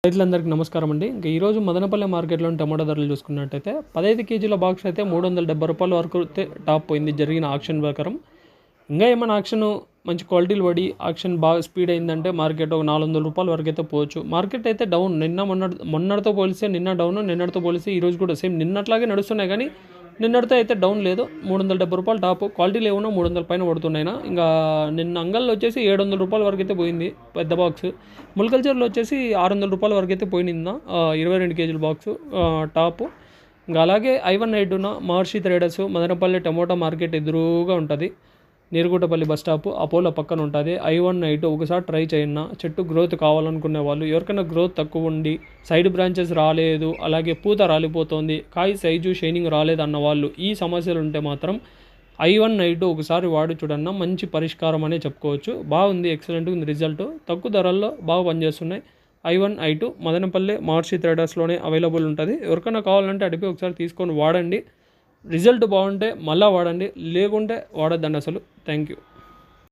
రైతులందరికీ నమస్కారం అండి. ఇంకా ఈరోజు మదనపల్లె మార్కెట్లోని టమాటా ధరలు చూసుకున్నట్టయితే 15 కేజీల బాక్స్ అయితే 370 రూపాయల వరకు అయితే టాప్ పోయింది జరిగిన ఆక్షన్ ప్రకారం. ఇంకా ఏమైనా ఆక్షన్ మంచి క్వాలిటీలు పడి ఆక్షన్ బాగా స్పీడ్ అయిందంటే మార్కెట్ ఒక 400 రూపాయల వరకు అయితే పోవచ్చు. మార్కెట్ అయితే డౌన్ మొన్నటితో పోలిస్తే నిన్న డౌన్, నిన్నటితో పోలిస్తే ఈరోజు కూడా సేమ్ నిన్నట్లాగే నడుస్తున్నాయి. కానీ నిన్నటితో అయితే డౌన్ లేదు. 370 రూపాయలు టాప్. క్వాలిటీలు ఏమన్నా 300 పైన పడుతున్నాయినా. ఇంకా నిన్న అంగల్లో వచ్చేసి 700 రూపాయల వరకు అయితే పోయింది పెద్ద బాక్స్. ములకల్చర్లో వచ్చేసి 600 రూపాయల వరకు అయితే పోయిందా 22 కేజీల బాక్సు టాపు. ఇంకా అలాగే I1 మహర్షి ట్రేడర్స్ మదనపల్లి టమోటా మార్కెట్ ఎదురుగా ఉంటుంది. నీరుగుట్టపల్లి బస్ స్టాప్ అపోలో పక్కన ఉంటుంది. I1 ఒకసారి ట్రై చేయన్నా. చెట్టు గ్రోత్ కావాలనుకునే వాళ్ళు, ఎవరికైనా గ్రోత్ తక్కువ ఉండి సైడ్ బ్రాంచెస్ రాలేదు, అలాగే పూత రాలిపోతుంది, కాయ సైజు షైనింగ్ రాలేదు అన్న వాళ్ళు, ఈ సమస్యలు ఉంటే మాత్రం I1 ఒకసారి వాడి చూడన్నా మంచి పరిష్కారం అనే చెప్పుకోవచ్చు. బాగుంది, ఎక్సలెంట్గా ఉంది రిజల్ట్. తక్కువ ధరల్లో బాగా పనిచేస్తున్నాయి. I1 మదనపల్లి మహర్షి ట్రేడర్స్లోనే అవైలబుల్ ఉంటుంది. ఎవరికైనా కావాలంటే అడిపి ఒకసారి తీసుకొని వాడండి. రిజల్ట్ బాగుంటే మళ్ళీ వాడండి, లేకుంటే వాడొద్దండి అసలు. Thank you.